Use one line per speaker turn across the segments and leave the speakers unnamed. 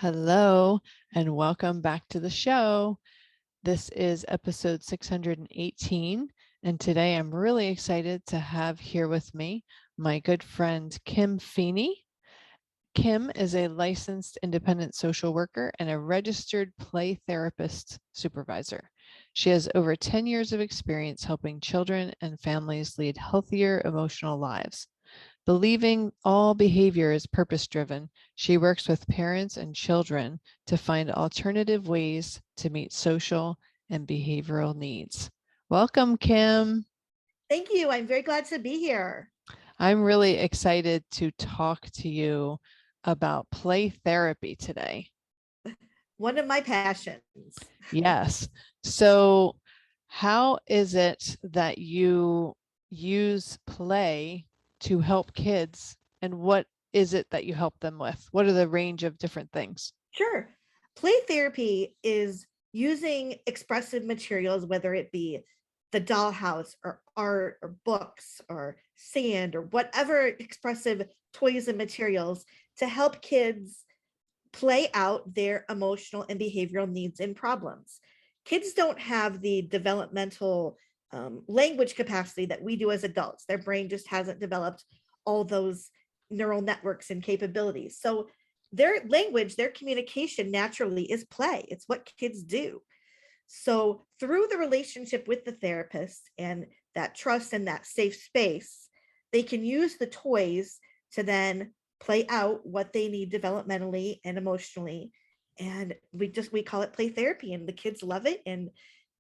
Hello, and welcome back to the show. This is episode 618, and today I'm really excited to have here with me my good friend Kim Feeney. Kim is a licensed independent social worker and a registered play therapist supervisor. She has over 10 years of experience helping children and families lead healthier emotional lives. Believing all behavior is purpose-driven, she works with parents and children to find alternative ways to meet social and behavioral needs. Welcome, Kim.
Thank you. I'm very glad to be here.
I'm really excited to talk to you about play therapy today.
One of my passions.
Yes. So, how is it that you use play to help kids, and what is it that you help them with? What are the range of different things?
Sure. Play therapy is using expressive materials, whether it be the dollhouse or art or books or sand or whatever expressive toys and materials to help kids play out their emotional and behavioral needs and problems. Kids don't have the developmental language capacity that we do as adults. Their brain just hasn't developed all those neural networks and capabilities. So their language, their communication naturally is play. It's what kids do. So through the relationship with the therapist and that trust and that safe space, they can use the toys to then play out what they need developmentally and emotionally. And we call it play therapy, and the kids love it, and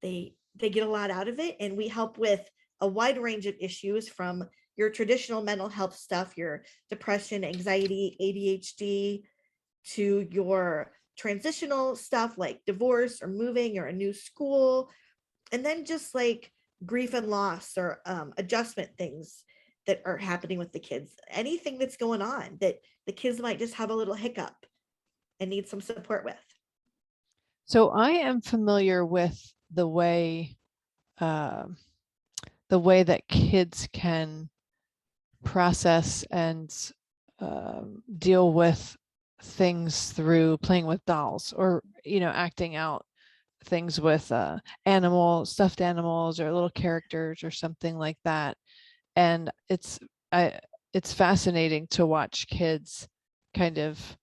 they get a lot out of it. And we help with a wide range of issues, from your traditional mental health stuff, your depression, anxiety, ADHD, to your transitional stuff like divorce or moving or a new school, and then just like grief and loss or adjustment things that are happening with the kids. Anything that's going on that the kids might just have a little hiccup and need some support with.
So I am familiar with uh, the way that kids can process and deal with things through playing with dolls, or acting out things with stuffed animals or little characters or something like that. And it's fascinating to watch kids kind of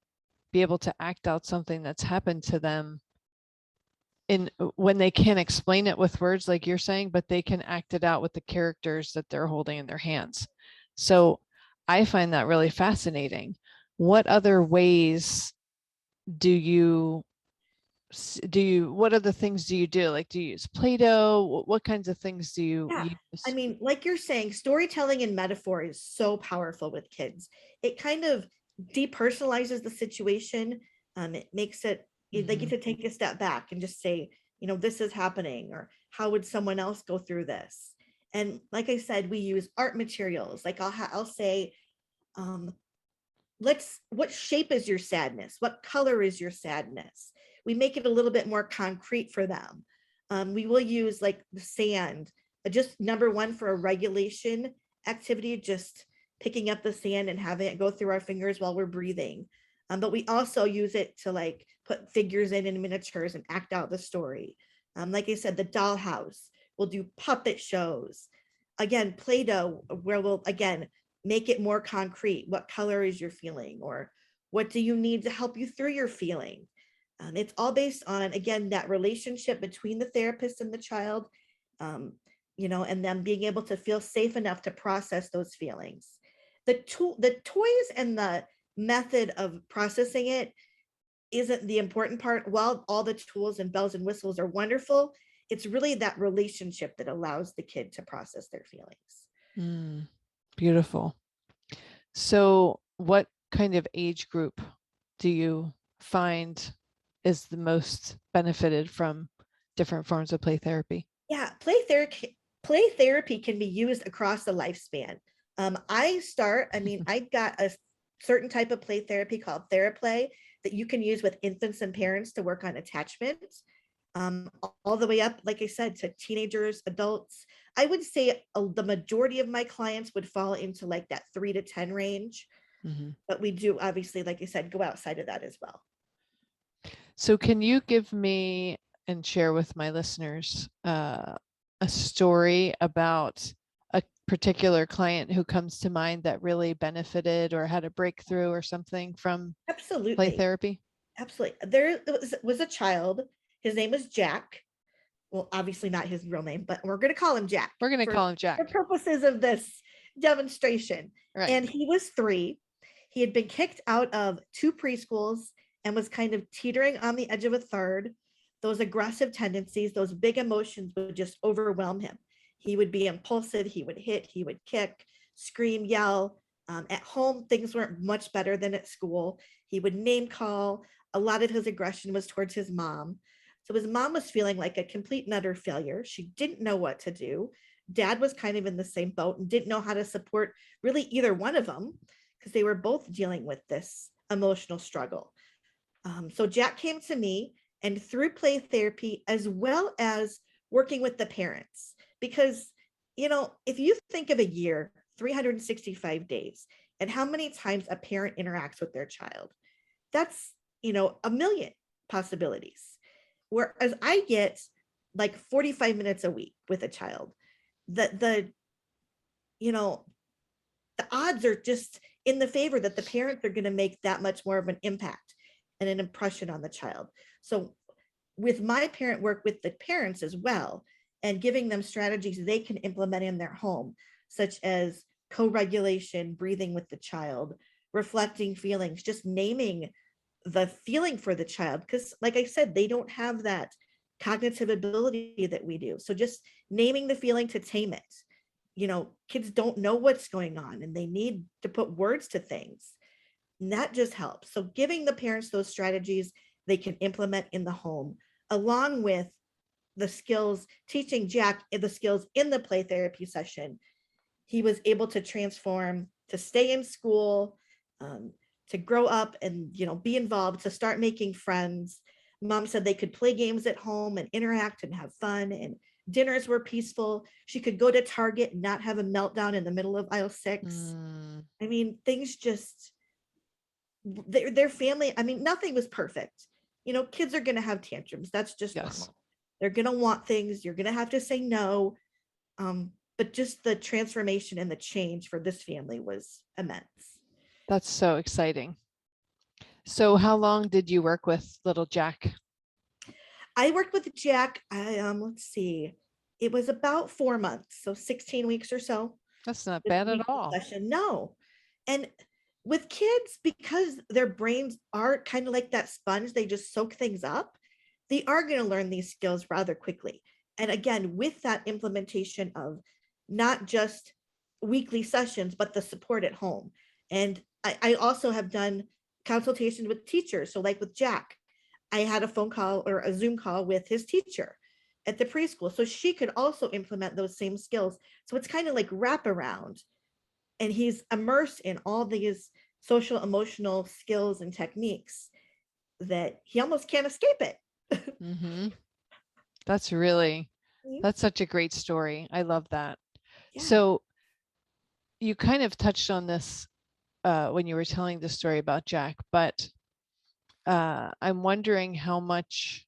be able to act out something that's happened to them in when they can't explain it with words like you're saying, but they can act it out with the characters that they're holding in their hands. So I find that really fascinating. What other ways do you what other things do you do? Like, do you use Play-Doh? What kinds of things do you
Yeah. I
use?
mean, like you're saying, storytelling and metaphor is so powerful with kids. It kind of depersonalizes the situation. It makes it, they get
Mhm.
to take a step back and just say, this is happening, or how would someone else go through this? And like I said, we use art materials. Like I'll say, um, what shape is your sadness? What color is your sadness? We make it a little bit more concrete for them. We will use like the sand, just number one for a regulation activity, just picking up the sand and having it go through our fingers while we're breathing. But we also use it to like put figures in miniatures and act out the story. Like I said, the dollhouse, we'll do puppet shows. Again, Play-Doh, where we'll again make it more concrete. What color is your feeling, or what do you need to help you through your feeling? It's all based on, again, that relationship between the therapist and the child, um, and them being able to feel safe enough to process those feelings. The toys and the method of processing it isn't the important part. While all the tools and bells and whistles are wonderful, it's really that relationship that allows the kid to process their feelings.
Mm, beautiful. So, what kind of age group do you find is the most benefited from different forms of play therapy?
Yeah, play therapy can be used across the lifespan. I got a certain type of play therapy called TheraPlay that you can use with infants and parents to work on attachment. All the way up, like I said, to teenagers, adults. I would say the majority of my clients would fall into like that 3 to 10 range,
Mhm.
but we do obviously, like I said, go outside of that as well.
So can you give me and share with my listeners a story about a particular client who comes to mind that really benefited or had a breakthrough or something from play
Absolutely.
therapy?
Absolutely. There was a child. His name is Jack. Well, obviously not his real name, but we're going to call him Jack
We're going to
for
call him
the
Jack.
purposes of this demonstration.
Right.
And he was 3. He had been kicked out of 2 preschools and was kind of teetering on the edge of a third. Those aggressive tendencies, those big emotions would just overwhelm him. He would be impulsive, he would hit, he would kick, scream, yell. At home, things weren't much better than at school. He would name call. A lot of his aggression was towards his mom. So his mom was feeling like a complete and utter failure. She didn't know what to do. Dad was kind of in the same boat and didn't know how to support really either one of them because they were both dealing with this emotional struggle. So Jack came to me, and through play therapy, as well as working with the parents, because, if you think of a year, 365 days, and how many times a parent interacts with their child, that's, a million possibilities. Whereas I get like 45 minutes a week with a child. The you know, the odds are just in the favor that the parents are going to make that much more of an impact and an impression on the child. So with my parent work with the parents as well, and giving them strategies they can implement in their home, such as co-regulation, breathing with the child, reflecting feelings, just naming the feeling for the child, because like I said, they don't have that cognitive ability that we do. So just naming the feeling to tame it. Kids don't know what's going on and they need to put words to things, and that just helps. So giving the parents those strategies they can implement in the home, along with the skills, teaching Jack the skills in the play therapy session, he was able to transform, to stay in school, um, to grow up and be involved, to start making friends. Mom said they could play games at home and interact and have fun, and dinners were peaceful. She could go to Target and not have a meltdown in the middle of aisle 6.
Mm,
I mean, things just, their family, I mean, nothing was perfect. Kids are going to have tantrums. That's just
yes,
normal. They're going to want things. You're going to have to say no. But just the transformation and the change for this family was immense.
that's so exciting. So how long did you work with little Jack?
I worked with Jack. Let's see, it was about 4 months, so 16 weeks or so.
That's not
With
bad at
weekly
all.
session, no. And with kids, because their brains are kind of like that sponge, they just soak things up. They are going to learn these skills rather quickly. And again, with that implementation of not just weekly sessions, but the support at home. And I also have done consultations with teachers. So, like with Jack, I had a phone call or a Zoom call with his teacher at the preschool. So she could also implement those same skills. So it's kind of like wraparound. And he's immersed in all these social emotional skills and techniques that he almost can't escape it.
Mm-hmm. That's really, that's such a great story. I love that.
Yeah.
So you kind of touched on this when you were telling the story about Jack, but I'm wondering how much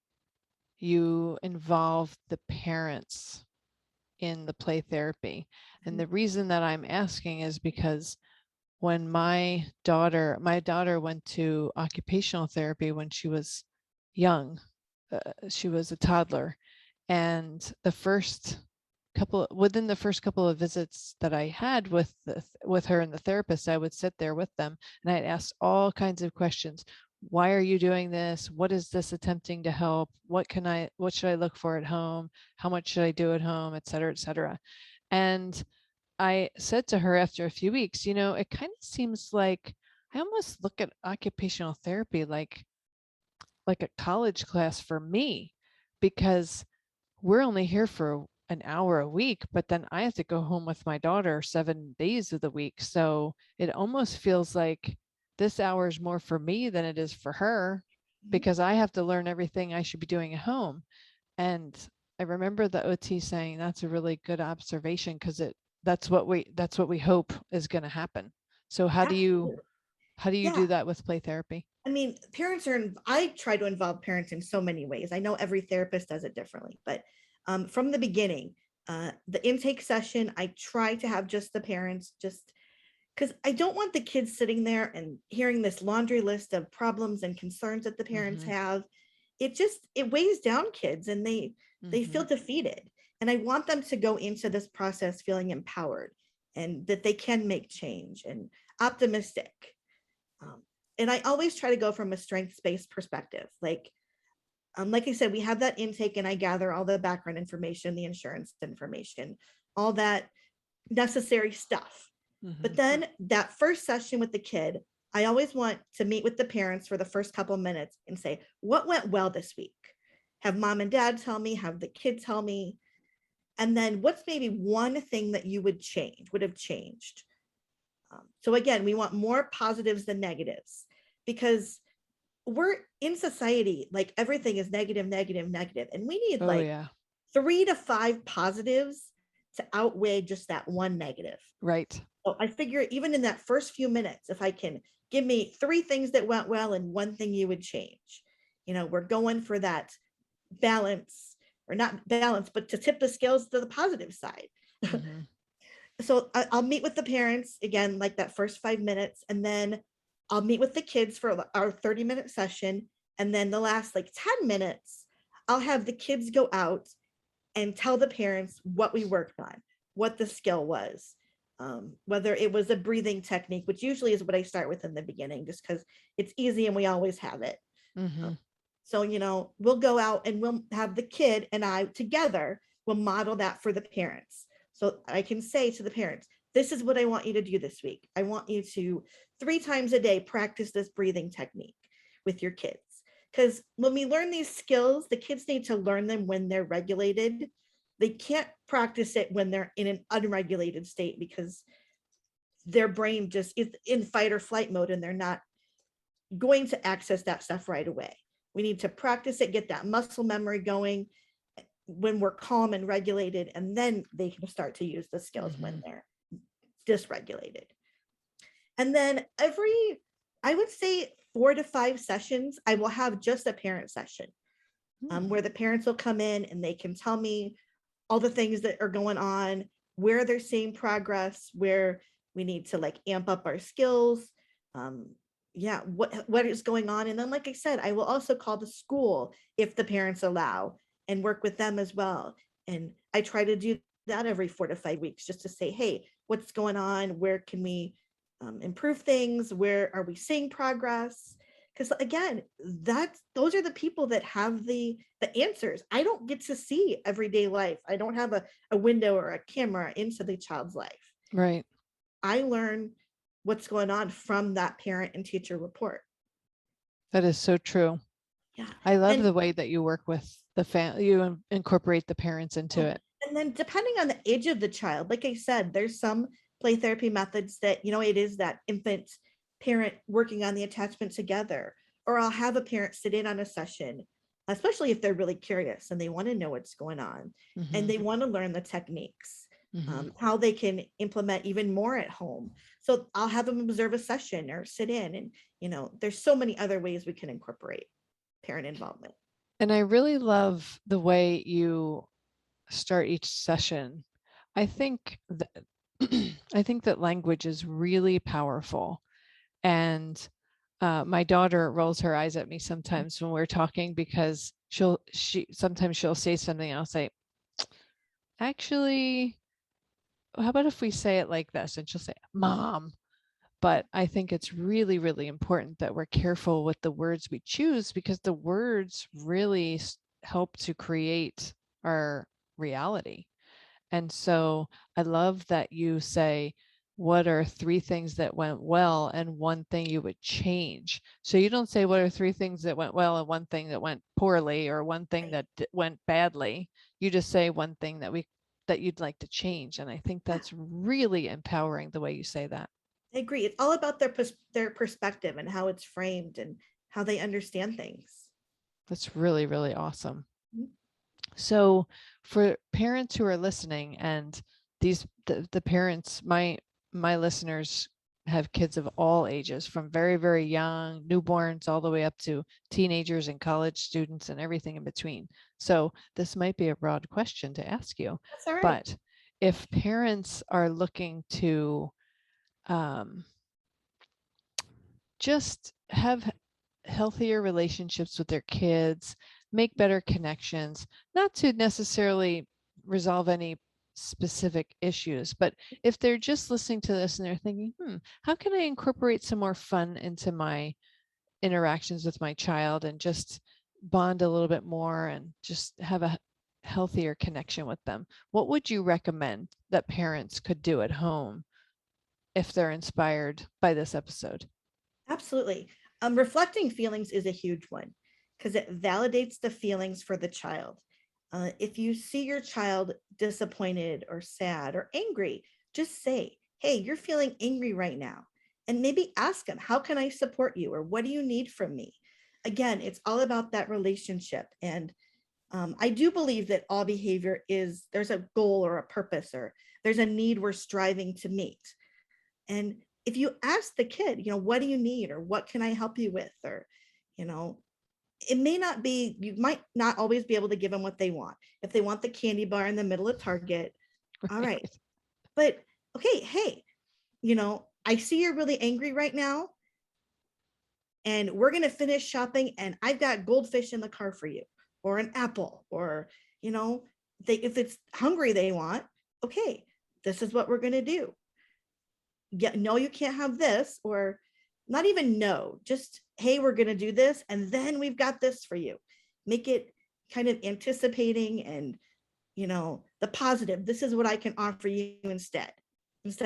you involve the parents in the play therapy. And the reason that I'm asking is because when my daughter went to occupational therapy when she was young, she was a toddler, and within the first couple of visits that I had with her and the therapist, I would sit there with them and I'd ask all kinds of questions. Why are you doing this? What is this attempting to help? What should I look for at home? How much should I do at home, et cetera, et cetera. And I said to her after a few weeks, it kind of seems like I almost look at occupational therapy like a college class for me, because we're only here for an hour a week, but then I have to go home with my daughter 7 days of the week. So it almost feels like this hour is more for me than it is for her, because I have to learn everything I should be doing at home. And I remember the OT saying that's a really good observation, because that's what we hope is going to happen. So how do you
Absolutely.
How do you
Yeah.
do that with play therapy?
I mean, I try to involve parents in so many ways. I know every therapist does it differently, but from the beginning, the intake session, I try to have just the parents, just because I don't want the kids sitting there and hearing this laundry list of problems and concerns that the parents
Mm-hmm.
have. It weighs down kids, and they
Mm-hmm.
feel defeated. And I want them to go into this process feeling empowered and that they can make change and optimistic. Um, and I always try to go from a strengths-based perspective. Like I said, we have that intake and I gather all the background information, the insurance information, all that necessary stuff.
Mm-hmm.
But then that first session with the kid, I always want to meet with the parents for the first couple minutes and say, what went well this week? Have mom and dad tell me, have the kid tell me. And then what's maybe one thing that you would have changed? So again, we want more positives than negatives because we're in society, like everything is negative, negative, negative. And we need
Oh
like
yeah.
3 to 5 positives to outweigh just that one negative.
Right.
So I figure even in that first few minutes, if I can give me 3 things that went well and one thing you would change, we're going for that balance, or not balance, but to tip the scales to the positive side.
Mm-hmm.
So I'll meet with the parents again, like that first 5 minutes, and then I'll meet with the kids for our 30-minute session. And then the last like 10 minutes, I'll have the kids go out and tell the parents what we worked on, what the skill was, whether it was a breathing technique, which usually is what I start with in the beginning, just because it's easy and we always have it.
Mm-hmm.
So, we'll go out and we'll have the kid and I together will model that for the parents. So I can say to the parents, this is what I want you to do this week. I want you to 3 times a day practice this breathing technique with your kids. Because when we learn these skills, the kids need to learn them when they're regulated. They can't practice it when they're in an unregulated state because their brain just is in fight or flight mode and they're not going to access that stuff right away. We need to practice it, get that muscle memory going when we're calm and regulated, and then they can start to use the skills
Mm-hmm.
when they're dysregulated. And then I would say 4 to 5 sessions, I will have just a parent session where the parents will come in and they can tell me all the things that are going on, where they're seeing progress, where we need to like amp up our skills. Yeah, what is going on. And then, like I said, I will also call the school if the parents allow and work with them as well. And I try to do that every 4 to 5 weeks just to say, hey, what's going on? Where can we improve things? Where are we seeing progress? Because again, those are the people that have the answers. I don't get to see everyday life. I don't have a window or a camera into the child's life.
Right.
I learn what's going on from that parent and teacher report.
That is so true.
Yeah.
I love
And
the way that you work with the family, you incorporate the parents into it.
and then depending on the age of the child, like I said, there's some play therapy methods that, it is that infant parent working on the attachment together, or I'll have a parent sit in on a session, especially if they're really curious and they want to know what's going on
Mm-hmm.
and they want to learn the techniques,
Mm-hmm.
how they can implement even more at home. So I'll have them observe a session or sit in, and, there's so many other ways we can incorporate parent involvement.
And I really love the way you start each session. I think that I think that language is really powerful. And my daughter rolls her eyes at me sometimes when we're talking because sometimes she'll say something and I'll say, actually, how about if we say it like this? And she'll say, Mom. But I think it's really, really important that we're careful with the words we choose because the words really help to create our reality. And so I love that you say, what are 3 things that went well and one thing you would change? So you don't say, what are 3 things that went well and one thing that went poorly or one thing that went badly. You just say one thing that you'd like to change. And I think that's really empowering the way you say that.
I agree. It's all about their perspective and how it's framed and how they understand things.
That's really, really awesome.
Mhm.
So for parents who are listening and the parents, my listeners have kids of all ages, from very, very young newborns all the way up to teenagers and college students and everything in between. So this might be a broad question to ask you,
That's all right.
but if parents are looking to um, just have healthier relationships with their kids, make better connections, not to necessarily resolve any specific issues, but if they're just listening to this and they're thinking, how can I incorporate some more fun into my interactions with my child and just bond a little bit more and just have a healthier connection with them? What would you recommend that parents could do at home if they're inspired by this episode?
Absolutely. Reflecting feelings is a huge one because it validates the feelings for the child. If you see your child disappointed or sad or angry, just say, hey, you're feeling angry right now. And maybe ask them, how can I support you? Or what do you need from me? Again, it's all about that relationship. And I do believe that all behavior is there's a goal or a purpose or there's a need we're striving to meet. And if you ask the kid, what do you need or what can I help you with? Or, you know, it may not be, you might not always be able to give them what they want. If they want the candy bar in the middle of Target, all right. But okay, hey, I see you're really angry right now and we're going to finish shopping and I've got goldfish in the car for you or an apple or, if it's hungry they want, okay, this is what we're going to do. Yeah, no, you can't have this, or not even no, just, hey, we're going to do this. And then we've got this for you. Make it kind of anticipating and, the positive. This is what I can offer you instead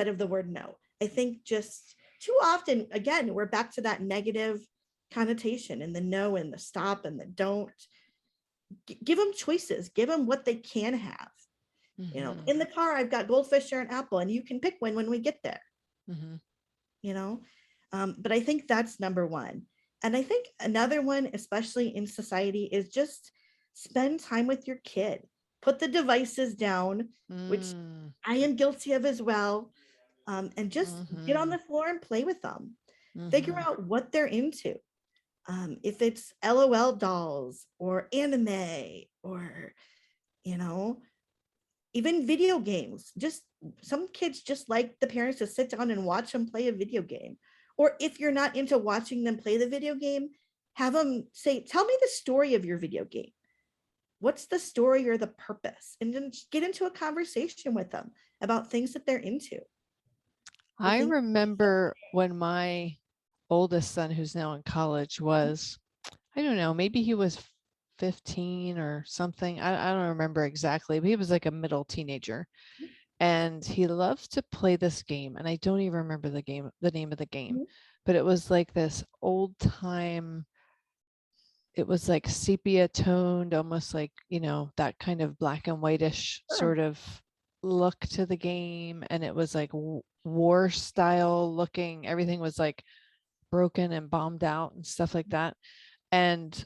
of the word no. I think just too often, again, we're back to that negative connotation and the no and the stop and the don't. Give them choices, give them what they can have.
Mm-hmm.
In the car, I've got goldfish or an apple, and you can pick one when we get there.
Mm-hmm.
you know but I think that's number one. And I think another one, especially in society, is just spend time with your kid. Put the devices down, which
Mm,
I am guilty of as well, and just get on
mm-hmm.
the floor and play with them. Figure
Mm-hmm.
out what they're into. If it's LOL dolls or anime or you know even video games. Just some kids just like the parents to sit down and watch them play a video game. Or if you're not into watching them play the video game, have them say, tell me the story of your video game. What's the story or the purpose? And then get into a conversation with them about things that they're into. I
I
think
remember when my oldest son, who's now in college, was, I don't know, maybe he was 15 or something. I don't remember exactly, but he was like a middle teenager. And he loves to play this game. And I don't even remember the name of the game, but it was like this old time, it was like sepia toned, almost like, that kind of black and whitish
sure.
sort of look to the game. And it was like war style looking. Everything was like broken and bombed out and stuff like that. And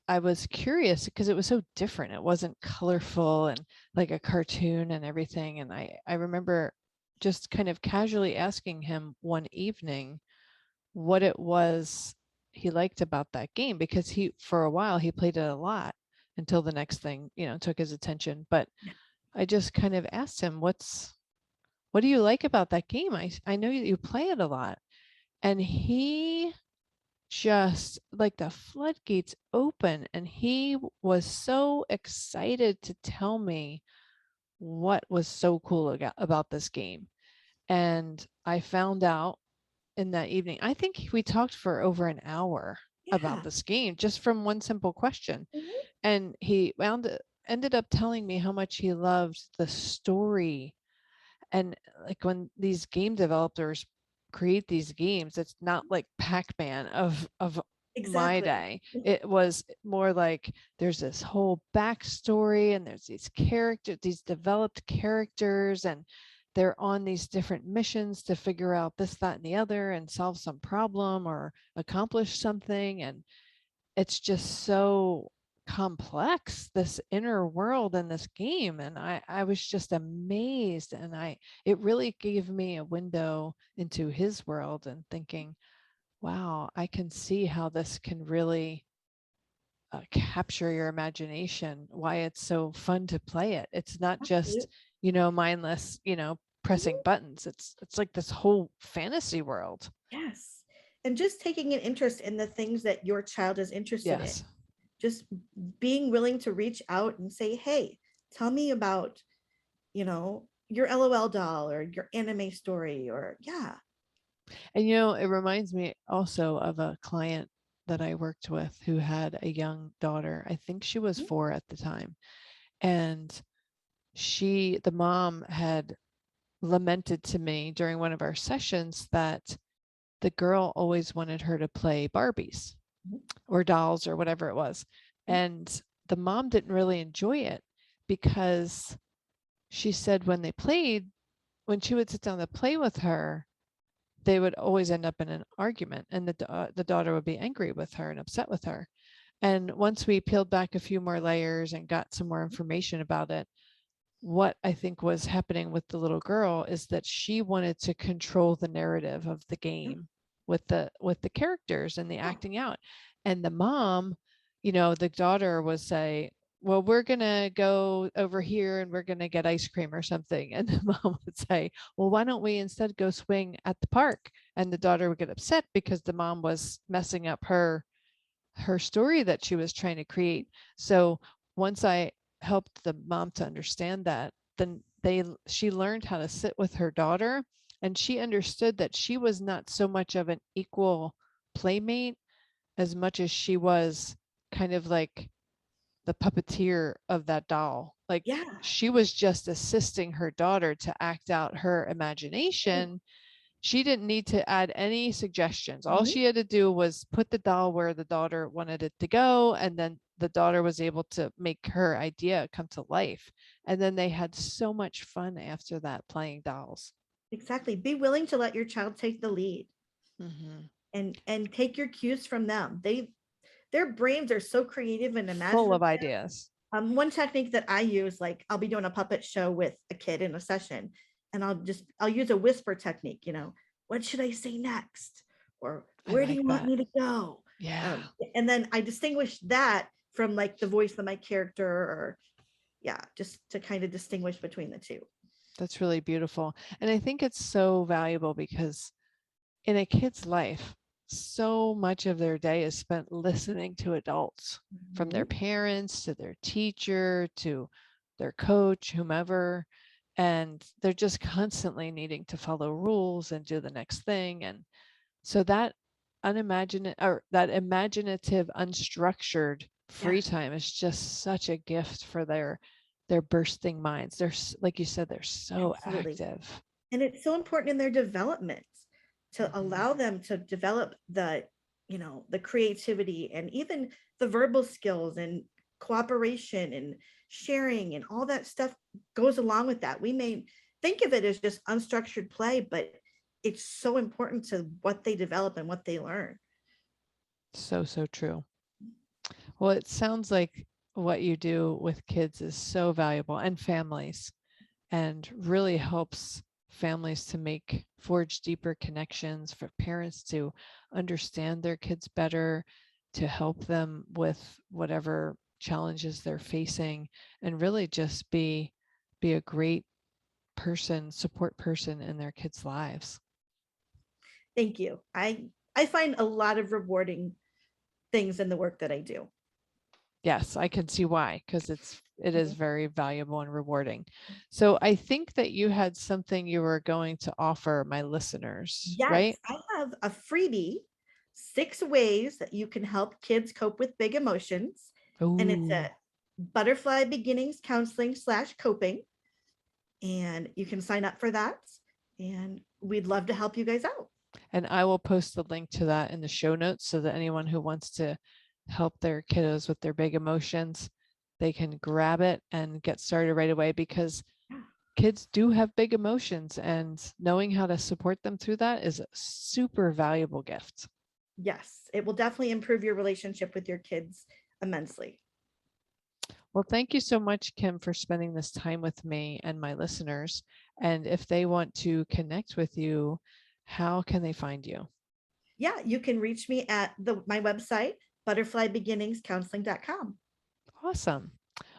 I was curious because it was so different. It wasn't colorful and like a cartoon and everything. And I remember just kind of casually asking him one evening what it was he liked about that game, because for a while he played it a lot until the next thing, took his attention. But I just kind of asked him, what do you like about that game? I know you play it a lot. And he just, like, the floodgates open, and he was so excited to tell me what was so cool about this game. And I found out in that evening, I think we talked for over an hour about
Yeah.
this game just from one simple question.
Mhm.
And he ended up telling me how much he loved the story. And like, when these game developers create these games, it's not like Pac-Man of my
Exactly.
day. It was more like there's this whole backstory, and there's these developed characters, and they're on these different missions to figure out this, that, and the other, and solve some problem or accomplish something. And it's just so complex, this inner world in this game. And I was just amazed. And it really gave me a window into his world and thinking, wow, I can see how this can really capture your imagination, why it's so fun to play it. It's not just,
Absolutely.
mindless, pressing
Mhm.
buttons. It's like this whole fantasy world.
Yes. And just taking an interest in the things that your child is interested in.
Yes.
Just being willing to reach out and say, hey, tell me about, your LOL doll or your anime story or yeah.
And it reminds me also of a client that I worked with who had a young daughter. I think she was
Mhm.
4 at the time. And the mom had lamented to me during one of our sessions that the girl always wanted her to play Barbies
Mhm.
or dolls or whatever it was. And the mom didn't really enjoy it because she said when she would sit down to play with her, they would always end up in an argument, and the daughter would be angry with her and upset with her. And once we peeled back a few more layers and got some more information about it, what I think was happening with the little girl is that she wanted to control the narrative of the
Yeah.
game with the characters and the
Yeah.
acting out. And the mom, the daughter would say, well, we're going to go over here and we're going to get ice cream or something. And the mom would say, well, why don't we instead go swing at the park? And the daughter would get upset because the mom was messing up her story that she was trying to create. So once I helped the mom to understand that, then she learned how to sit with her daughter, and she understood that she was not so much of an equal playmate as much as she was kind of like the puppeteer of that doll. Like
Yeah.
she was just assisting her daughter to act out her imagination. She didn't need to add any suggestions. All
Mhm.
she had to do was put the doll where the daughter wanted it to go, and then the daughter was able to make her idea come to life. And then they had so much fun after that playing dolls.
Exactly. Be willing to let your child take the lead
Mhm.
and take your cues from them. Their brains are so creative and
Full
imaginative.
of ideas.
One technique that I use, like I'll be doing a puppet show with a kid in a session, and I'll use a whisper technique. What should I say next, or
I
where do you
like
want
that.
me to go?
Yeah.
And then I distinguish that from like the voice of my character, or yeah, just to kind of distinguish between the two.
That's really beautiful. And I think it's so valuable because in a kid's life, so much of their day is spent listening to adults, from their
Mhm.
parents to their teacher to their coach, whomever. And they're just constantly needing to follow rules and do the next thing. And so that imaginative, unstructured free
Yes.
time is just such a gift for their bursting minds. Like you said, they're so
Absolutely.
active.
And it's so important in their development to
Mhm.
allow them to develop the creativity and even the verbal skills and cooperation and sharing and all that stuff goes along with that. We may think of it as just unstructured play, but it's so important to what they develop and what they learn.
So, so true. Well, it sounds like what you do with kids is so valuable, and families, and really helps families to forge deeper connections, for parents to understand their kids better, to help them with whatever challenges they're facing, and really just be a great support person in their kids' lives.
Thank you. I find a lot of rewarding things in the work that I do.
Yes, I can see why, because it is
Mhm.
very valuable and rewarding. So I think that you had something you were going to offer my listeners,
Yes,
right?
I have a freebie, 6 ways that you can help kids cope with big emotions. And it's
Oh,
a butterfly beginnings counseling / coping. And you can sign up for that. And we'd love to help you guys out.
and I will post the link to that in the show notes so that anyone who wants to help their kiddos with their big emotions, they can grab it and get started right away, because
Yeah.
kids do have big emotions, and knowing how to support them through that is a super valuable gift.
Yes, it will definitely improve your relationship with your kids immensely.
Well, thank you so much, Kim, for spending this time with me and my listeners. And if they want to connect with you, how can they find you?
Yeah, you can reach me at my website, butterflybeginningscounseling.com.
Awesome.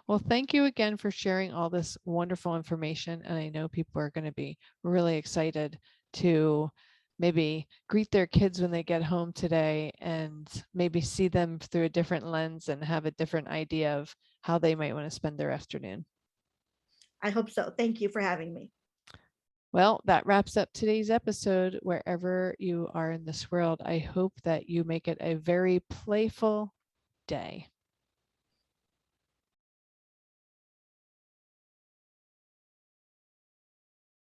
Well, thank you again for sharing all this wonderful information. And I know people are going to be really excited to maybe greet their kids when they get home today and maybe see them through a different lens and have a different idea of how they might want to spend their afternoon.
I hope so. Thank you for having me.
Well, that wraps up today's episode. Wherever you are in this world, I hope that you make it a very playful day.